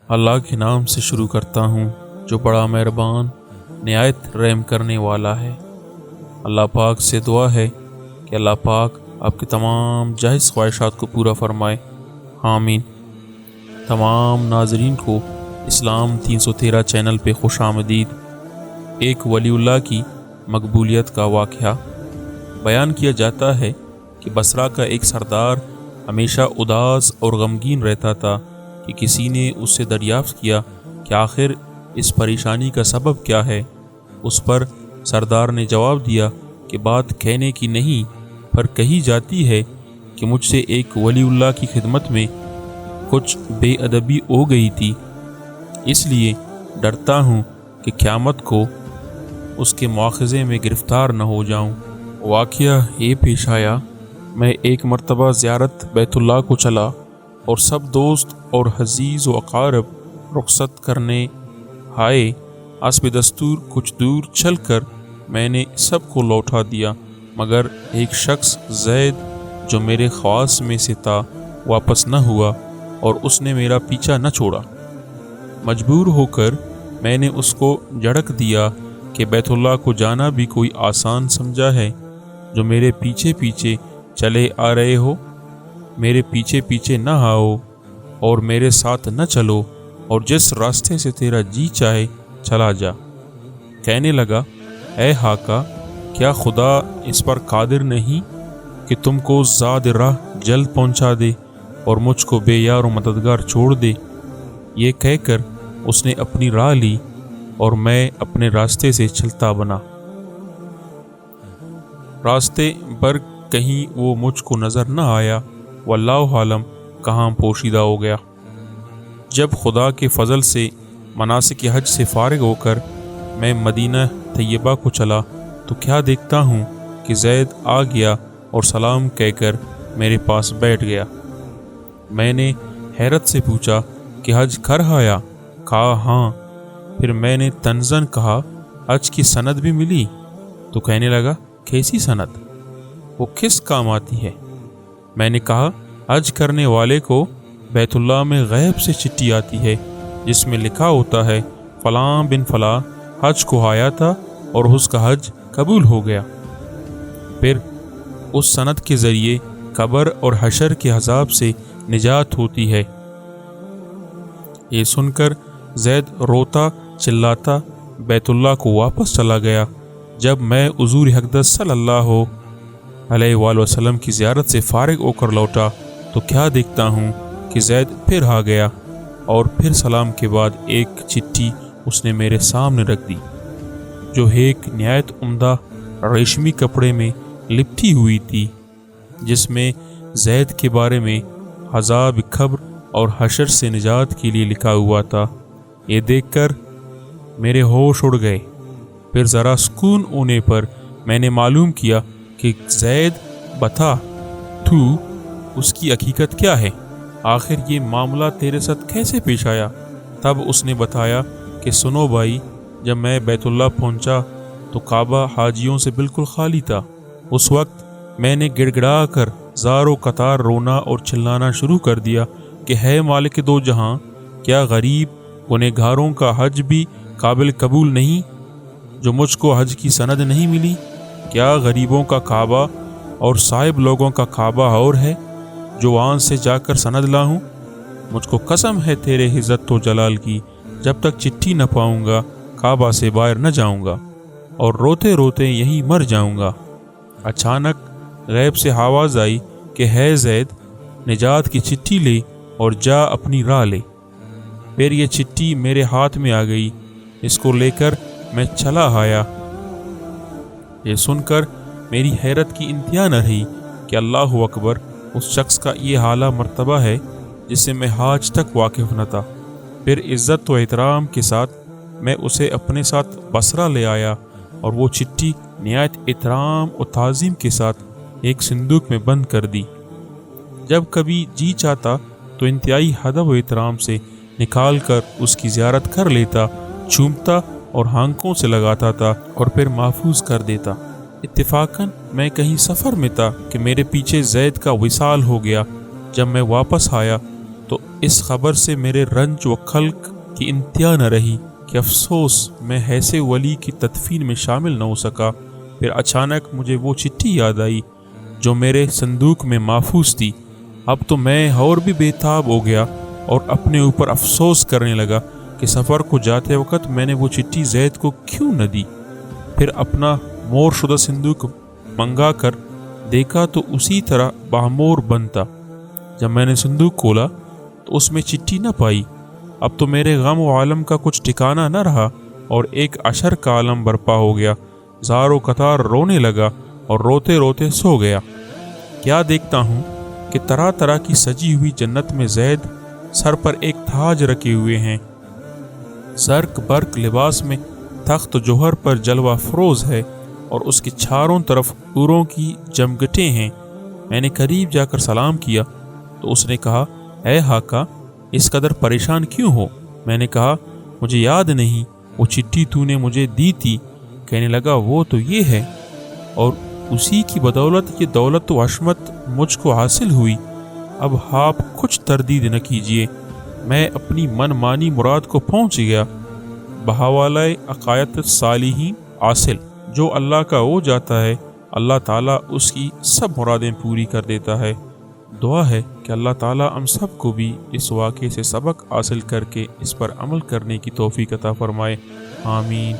اللہ کے نام سے شروع کرتا ہوں جو بڑا مہربان نہایت رحم کرنے والا ہے۔ اللہ پاک سے دعا ہے کہ اللہ پاک آپ کے تمام جائز خواہشات کو پورا فرمائے، آمین۔ تمام ناظرین کو اسلام 313 چینل پہ خوش آمدید۔ ایک ولی اللہ کی مقبولیت کا واقعہ بیان کیا جاتا ہے کہ بصرہ کا ایک سردار ہمیشہ اداس اور غمگین رہتا تھا کہ کسی نے اس سے دریافت کیا کہ آخر اس پریشانی کا سبب کیا ہے۔ اس پر سردار نے جواب دیا کہ بات کہنے کی نہیں پر کہی جاتی ہے کہ مجھ سے ایک ولی اللہ کی خدمت میں کچھ بے ادبی ہو گئی تھی، اس لیے ڈرتا ہوں کہ قیامت کو اس کے مواخذے میں گرفتار نہ ہو جاؤں۔ واقعہ یہ پیش آیا، میں ایک مرتبہ زیارت بیت اللہ کو چلا اور سب دوست اور عزیز و اقارب رخصت کرنے آئے۔ حسب دستور کچھ دور چل کر میں نے سب کو لوٹا دیا، مگر ایک شخص زید جو میرے خواص میں سے تھا واپس نہ ہوا اور اس نے میرا پیچھا نہ چھوڑا۔ مجبور ہو کر میں نے اس کو جھڑک دیا کہ بیت اللہ کو جانا بھی کوئی آسان سمجھا ہے جو میرے پیچھے پیچھے چلے آ رہے ہو؟ میرے پیچھے پیچھے نہ آؤ اور میرے ساتھ نہ چلو، اور جس راستے سے تیرا جی چاہے چلا جا۔ کہنے لگا، اے حاکا، کیا خدا اس پر قادر نہیں کہ تم کو زاد راہ جلد پہنچا دے اور مجھ کو بے یار و مددگار چھوڑ دے؟ یہ کہہ کر اس نے اپنی راہ لی اور میں اپنے راستے سے چلتا بنا۔ راستے پر کہیں وہ مجھ کو نظر نہ آیا، واللہ عالم کہاں پوشیدہ ہو گیا۔ جب خدا کے فضل سے مناسک حج سے فارغ ہو کر میں مدینہ طیبہ کو چلا تو کیا دیکھتا ہوں کہ زید آ گیا اور سلام کہہ کر میرے پاس بیٹھ گیا۔ میں نے حیرت سے پوچھا کہ حج کر آیا؟ کہا ہاں۔ پھر میں نے تنزن کہا، حج کی سند بھی ملی؟ تو کہنے لگا، کیسی سند؟ وہ کس کام آتی ہے؟ میں نے کہا، حج کرنے والے کو بیت اللہ میں غیب سے چٹھی آتی ہے جس میں لکھا ہوتا ہے فلاں بن فلاں حج کو آیا تھا اور اس کا حج قبول ہو گیا۔ پھر اس سند کے ذریعے قبر اور حشر کے عذاب سے نجات ہوتی ہے۔ یہ سن کر زید روتا چلاتا بیت اللہ کو واپس چلا گیا۔ جب میں حضور اقدس صلی اللہ علیہ وآلہ وسلم کی زیارت سے فارغ ہو کر لوٹا تو کیا دیکھتا ہوں کہ زید پھر آ گیا، اور پھر سلام کے بعد ایک چٹھی اس نے میرے سامنے رکھ دی جو ایک نہایت عمدہ ریشمی کپڑے میں لپٹی ہوئی تھی، جس میں زید کے بارے میں عذاب قبر اور حشر سے نجات کے لیے لکھا ہوا تھا۔ یہ دیکھ کر میرے ہوش اڑ گئے۔ پھر ذرا سکون ہونے پر میں نے معلوم کیا کہ زید بتا تو اس کی حقیقت کیا ہے، آخر یہ معاملہ تیرے ساتھ کیسے پیش آیا؟ تب اس نے بتایا کہ سنو بھائی، جب میں بیت اللہ پہنچا تو کعبہ حاجیوں سے بالکل خالی تھا۔ اس وقت میں نے گڑ گڑا کر زار و قطار رونا اور چلانا شروع کر دیا کہ ہے مالک دو جہاں، کیا غریب گنہگاروں کا حج بھی قابل قبول نہیں جو مجھ کو حج کی سند نہیں ملی؟ کیا غریبوں کا کعبہ اور صاحب لوگوں کا کعبہ اور ہے جو وہاں سے جا کر سند لاؤں؟ مجھ کو قسم ہے تیرے عزت و جلال کی، جب تک چٹھی نہ پاؤں گا کعبہ سے باہر نہ جاؤں گا اور روتے روتے یہیں مر جاؤں گا۔ اچانک غیب سے آواز آئی کہ ہے زید، نجات کی چٹھی لے اور جا اپنی راہ لے۔ پھر یہ چٹھی میرے ہاتھ میں آ گئی، اس کو لے کر میں چلا آیا۔ یہ سن کر میری حیرت کی انتہا نہ رہی کہ اللہ اکبر، اس شخص کا یہ اعلیٰ مرتبہ ہے جس سے میں آج تک واقف نہ تھا۔ پھر عزت و احترام کے ساتھ میں اسے اپنے ساتھ بصرہ لے آیا اور وہ چٹھی نہایت احترام و تعظیم کے ساتھ ایک صندوق میں بند کر دی۔ جب کبھی جی چاہتا تو انتہائی ادب و احترام سے نکال کر اس کی زیارت کر لیتا، چومتا اور ہانکوں سے لگاتا تھا اور پھر محفوظ کر دیتا۔ اتفاقاً میں کہیں سفر میں تھا کہ میرے پیچھے زید کا وصال ہو گیا۔ جب میں واپس آیا تو اس خبر سے میرے رنج و خلق کی انتہا نہ رہی کہ افسوس میں ایسے ولی کی تدفین میں شامل نہ ہو سکا۔ پھر اچانک مجھے وہ چٹھی یاد آئی جو میرے صندوق میں محفوظ تھی۔ اب تو میں اور بھی بے تاب ہو گیا اور اپنے اوپر افسوس کرنے لگا کہ سفر کو جاتے وقت میں نے وہ چٹھی زید کو کیوں نہ دی۔ پھر اپنا مور شدہ صندوق منگا کر دیکھا تو اسی طرح بہمور بند تھا۔ جب میں نے صندوق کھولا تو اس میں چٹھی نہ پائی۔ اب تو میرے غم و عالم کا کچھ ٹھکانہ نہ رہا اور ایک اشر کا عالم برپا ہو گیا۔ زار و قطار رونے لگا اور روتے روتے سو گیا۔ کیا دیکھتا ہوں کہ طرح طرح کی سجی ہوئی جنت میں زید سر پر ایک تاج رکھے ہوئے ہیں، زرق برق لباس میں تخت جوہر پر جلوہ فروز ہے اور اس کے چاروں طرف حوروں کی جمگٹیں ہیں۔ میں نے قریب جا کر سلام کیا تو اس نے کہا، اے حاقہ، اس قدر پریشان کیوں ہو؟ میں نے کہا، مجھے یاد نہیں، وہ چٹھی تو نے مجھے دی تھی۔ کہنے لگا، وہ تو یہ ہے، اور اسی کی بدولت یہ دولت و عشمت مجھ کو حاصل ہوئی۔ اب آپ کچھ تردید نہ کیجیے، میں اپنی من مانی مراد کو پہنچ گیا۔ بحوالہ عقائد الصالحین حاصل، جو اللہ کا ہو جاتا ہے اللہ تعالیٰ اس کی سب مرادیں پوری کر دیتا ہے۔ دعا ہے کہ اللہ تعالیٰ ہم سب کو بھی اس واقعے سے سبق حاصل کر کے اس پر عمل کرنے کی توفیق عطا فرمائے، آمین۔